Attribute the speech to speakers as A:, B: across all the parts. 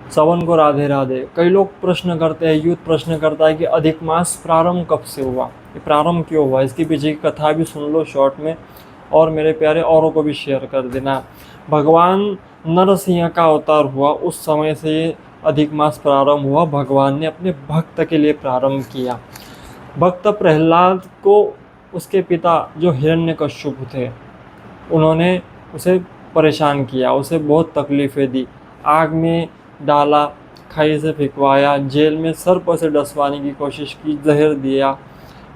A: सवन को राधे राधे। कई लोग प्रश्न करते हैं, यूथ प्रश्न करता है कि अधिक मास प्रारंभ कब से हुआ, ये प्रारंभ क्यों हुआ, इसकी पीछे की कथा भी सुन लो शॉर्ट में, और मेरे प्यारे औरों को भी शेयर कर देना। भगवान नरसिंह का अवतार हुआ उस समय से ये अधिक मास प्रारंभ हुआ। भगवान ने अपने भक्त के लिए प्रारंभ किया। भक्त प्रहलाद को उसके पिता जो हिरण्यकश्यप थे, उन्होंने उसे परेशान किया, उसे बहुत तकलीफ़ें दी, आग में डाला, खाई से फेंकवाया, जेल में सर्प से डसवाने की कोशिश की, जहर दिया,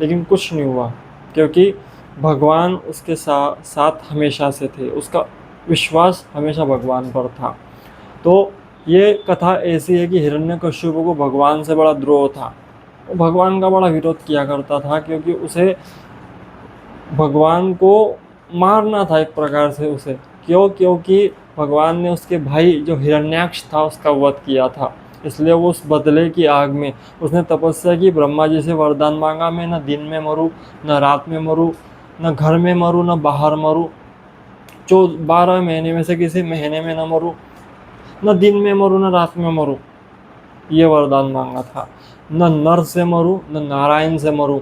A: लेकिन कुछ नहीं हुआ, क्योंकि भगवान उसके साथ हमेशा से थे, उसका विश्वास हमेशा भगवान पर था। तो ये कथा ऐसी है कि हिरण्यकश्यप को भगवान से बड़ा द्रोह था, वो भगवान का बड़ा विरोध किया करता था, क्योंकि उसे भगवान को मारना था एक प्रकार से उसे। क्यों? क्योंकि भगवान ने उसके भाई जो हिरण्याक्ष था उसका वध किया था, इसलिए वो उस बदले की आग में उसने तपस्या की, ब्रह्मा जी से वरदान मांगा, मैं न दिन में मरूं, न रात में मरूं, न घर में मरूं, न बाहर मरूं, 12 महीने में से किसी महीने में न मरूं, न दिन में मरूं, न रात में मरूं, ये वरदान मांगा था। न नर से मरूं, न नारायण से मरूं,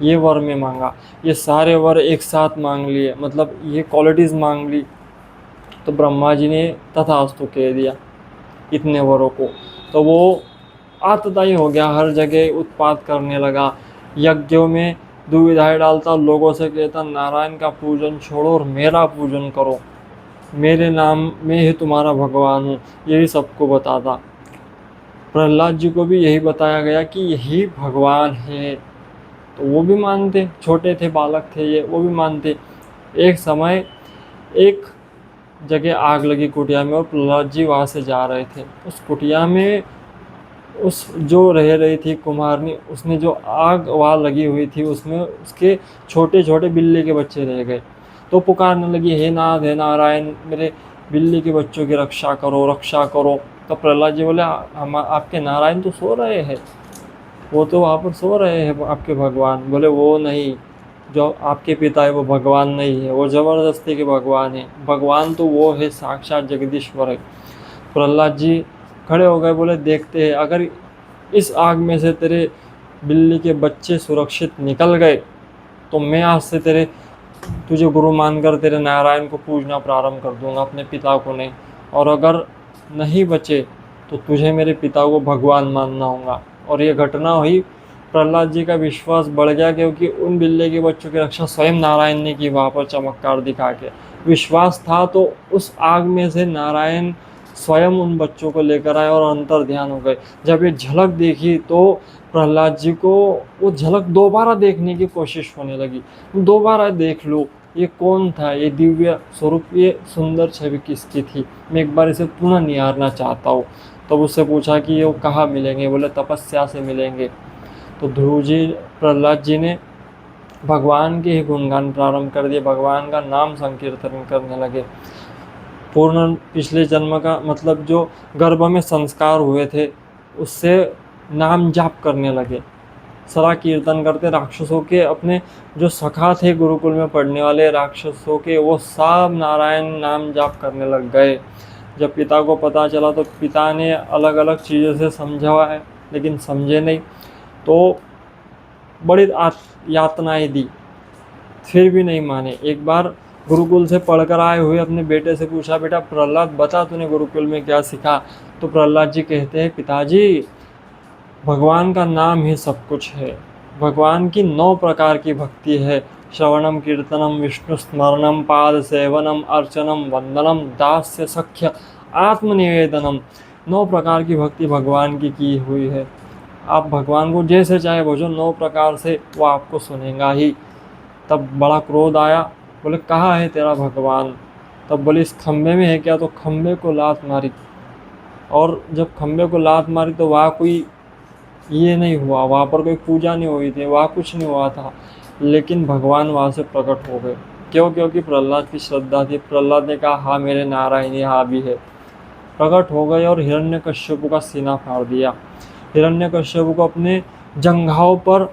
A: ये वर में मांगा। ये सारे वर एक साथ मांग लिए, मतलब ये क्वालिटीज़ मांग ली, तो ब्रह्मा जी ने तथास्तु कह दिया इतने वरों को। तो वो आतताई हो गया, हर जगह उत्पात करने लगा, यज्ञों में दुविधाएं डालता, लोगों से कहता नारायण का पूजन छोड़ो और मेरा पूजन करो, मेरे नाम में ही तुम्हारा भगवान हूँ, यही सबको बताता। प्रहलाद जी को भी यही बताया गया कि यही भगवान है, तो वो भी मानते, छोटे थे, बालक थे ये, वो भी मानते। एक समय एक जगह आग लगी कुटिया में, और प्रहलाद जी वहाँ से जा रहे थे। उस कुटिया में उस जो रह रही थी कुमारनी, उसने जो आग वहाँ लगी हुई थी उसमें उसके छोटे छोटे बिल्ली के बच्चे रह गए। तो पुकारने लगी, हे नाथ, हे नारायण, मेरे बिल्ली के बच्चों की रक्षा करो, रक्षा करो। तो प्रहलाद जी बोले, हम आपके नारायण तो सो रहे हैं, वो तो वहाँ पर सो रहे हैं आपके भगवान। बोले वो नहीं, जो आपके पिता है वो भगवान नहीं है, वो ज़बरदस्ती के भगवान है, भगवान तो वो है साक्षात जगदीश्वर है। प्रहलाद जी खड़े हो गए, बोले देखते हैं, अगर इस आग में से तेरे बिल्ली के बच्चे सुरक्षित निकल गए तो मैं आज से तुझे गुरु मानकर तेरे नारायण को पूजना प्रारंभ कर दूंगा, अपने पिता को नहीं। और अगर नहीं बचे तो तुझे मेरे पिता को भगवान मानना होगा। और ये घटना हुई, प्रहलाद जी का विश्वास बढ़ गया, क्योंकि उन बिल्ली के बच्चों की रक्षा स्वयं नारायण ने की, वहाँ पर चमत्कार दिखा के। विश्वास था तो उस आग में से नारायण स्वयं उन बच्चों को लेकर आए और अंतर ध्यान हो गए। जब ये झलक देखी तो प्रहलाद जी को वो झलक दोबारा देखने की कोशिश होने लगी, दोबारा देख लो ये कौन था, ये दिव्य स्वरूप, ये सुंदर छवि किसकी थी, मैं एक बार इसे पुनः निहारना चाहता हूँ। तब उससे पूछा कि ये कहाँ मिलेंगे, बोले तपस्या से मिलेंगे। तो ध्रुव जी, प्रहलाद जी ने भगवान के ही गुणगान प्रारंभ कर दिए, भगवान का नाम संकीर्तन करने लगे। पूर्ण पिछले जन्म का मतलब जो गर्भ में संस्कार हुए थे उससे नाम जाप करने लगे, सदा कीर्तन करते। राक्षसों के अपने जो सखा थे गुरुकुल में पढ़ने वाले राक्षसों के, वो सब नारायण नाम जाप करने लग गए। जब पिता को पता चला तो पिता ने अलग अलग चीज़ों से समझाया है, लेकिन समझे नहीं, तो बड़ी यातनाएं दी, फिर भी नहीं माने। एक बार गुरुकुल से पढ़कर आए हुए अपने बेटे से पूछा, बेटा प्रहलाद बता तूने गुरुकुल में क्या सीखा? तो प्रहलाद जी कहते हैं, पिताजी भगवान का नाम ही सब कुछ है, भगवान की 9 प्रकार की भक्ति है, श्रवणम कीर्तनम विष्णु स्मरणम पाद सेवनम अर्चनम वंदनम दास्य सख्य आत्मनिवेदनम। 9 प्रकार की भक्ति भगवान की हुई है। आप भगवान को जैसे चाहे भजो, 9 प्रकार से वो आपको सुनेगा ही। तब बड़ा क्रोध आया, बोले कहाँ है तेरा भगवान? तब बोले इस खम्भे में है क्या? तो खम्भे को लात मारी, और जब खम्भे को लात मारी तो वहाँ कोई ये नहीं हुआ, वहाँ पर कोई पूजा नहीं हुई थी, वहाँ कुछ नहीं हुआ था, लेकिन भगवान वहाँ से प्रकट हो गए। क्यों? क्योंकि प्रहलाद की श्रद्धा थी। प्रहलाद ने कहा हाँ मेरे नारायण यहाँ भी है, प्रकट हो गए और हिरण्यकश्यप का सीना फाड़ दिया। हिरण्यकश्यप को अपने जंघाओं पर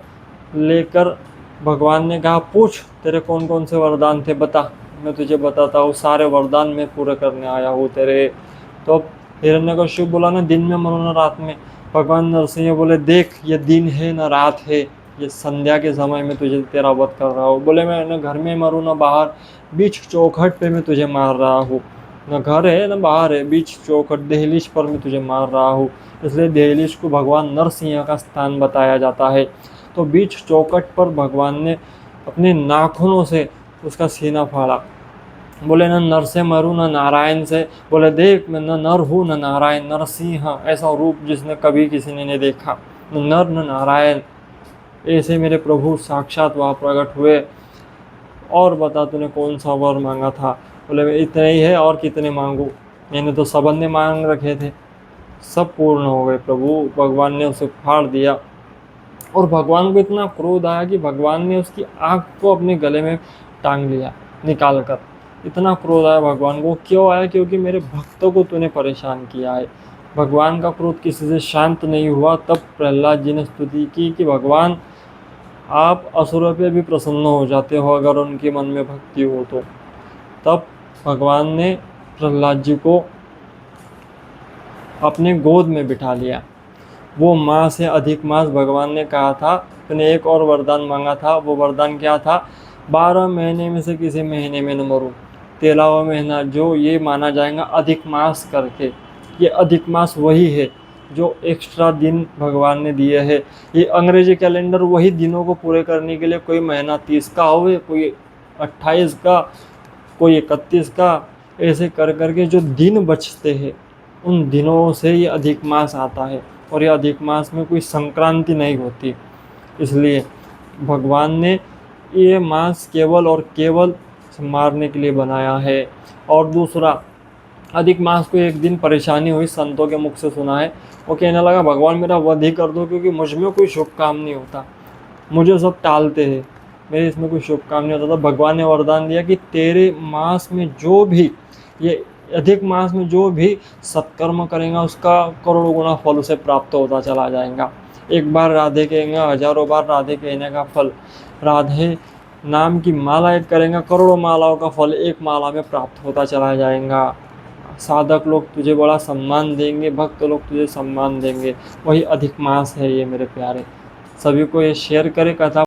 A: लेकर भगवान ने कहा, पूछ तेरे कौन कौन से वरदान थे, बता, मैं तुझे बताता हूँ, सारे वरदान मैं पूरे करने आया हूँ तेरे। तो हिरण्यकश्यप बोला ना दिन में मरो न रात में, भगवान नरसिंह बोले देख ये दिन है न रात है, ये संध्या के समय में तुझे तेरा वध कर रहा हूँ। बोले मैं न घर में मरूँ न बाहर, बीच चौखट पे मैं तुझे मार रहा हूँ, न घर है न बाहर है, बीच चौखट दहलीज पर मैं तुझे मार रहा हूँ। इसलिए दहलीज को भगवान नरसिंह का स्थान बताया जाता है। तो बीच चौखट पर भगवान ने अपने नाखूनों से उसका सीना फाड़ा। बोले न नर से मरूं न नारायण से, बोले देख मैं न नर हूँ न नारायण, नरसिंह ऐसा रूप जिसने कभी किसी ने नहीं देखा, न नर न नारायण, ऐसे मेरे प्रभु साक्षात वहाँ प्रकट हुए। और बता तूने कौन सा वर मांगा था? बोले मैं इतने ही है और कितने मांगू, मैंने तो सबंदे मांग रखे थे, सब पूर्ण हो गए प्रभु। भगवान ने उसे फाड़ दिया और भगवान को इतना क्रोध आया कि भगवान ने उसकी आँख को अपने गले में टांग लिया निकाल कर। इतना क्रोध आया भगवान को। क्यों आया? क्योंकि मेरे भक्तों को तूने परेशान किया है। भगवान का क्रोध किसी से शांत नहीं हुआ। तब प्रहलाद जी ने स्तुति की कि भगवान आप असुरों पे भी प्रसन्न हो जाते हो अगर उनके मन में भक्ति हो तो। तब भगवान ने प्रहलाद जी को अपने गोद में बिठा लिया। वो माँ से अधिक मास भगवान ने कहा था, तूने एक और वरदान मांगा था। वो वरदान क्या था? 12 महीने में से किसी महीने में न मरूं। 13वां महीना जो ये माना जाएगा अधिक मास करके, ये अधिक मास वही है जो एक्स्ट्रा दिन भगवान ने दिए हैं। ये अंग्रेजी कैलेंडर वही दिनों को पूरे करने के लिए, कोई महीना 30 का हो, कोई 28 का, कोई 31 का, ऐसे कर करके जो दिन बचते हैं उन दिनों से ये अधिक मास आता है। और ये अधिक मास में कोई संक्रांति नहीं होती, इसलिए भगवान ने ये मास केवल और केवल मारने के लिए बनाया है। और दूसरा, अधिक मास को एक दिन परेशानी हुई, संतों के मुख से सुना है। वो कहने लगा भगवान मेरा वध ही कर दो, क्योंकि मुझ में कोई शुभ काम नहीं होता, मुझे सब टालते हैं, मेरे इसमें कोई शुभ काम नहीं होता। तो भगवान ने वरदान दिया कि तेरे मास में जो भी, ये अधिक मास में जो भी सत्कर्म करेगा उसका करोड़ों गुना फल उसे प्राप्त होता चला जाएगा। एक बार राधे कहेंगे, हजारों बार राधे कहने का फल, राधे नाम की माला एक करेंगे, करोड़ों मालाओं का फल एक माला में प्राप्त होता चला जाएगा। साधक लोग तुझे बड़ा सम्मान देंगे, भक्त लोग तुझे सम्मान देंगे। वही अधिक मास है ये मेरे प्यारे। सभी को ये शेयर करें कथा।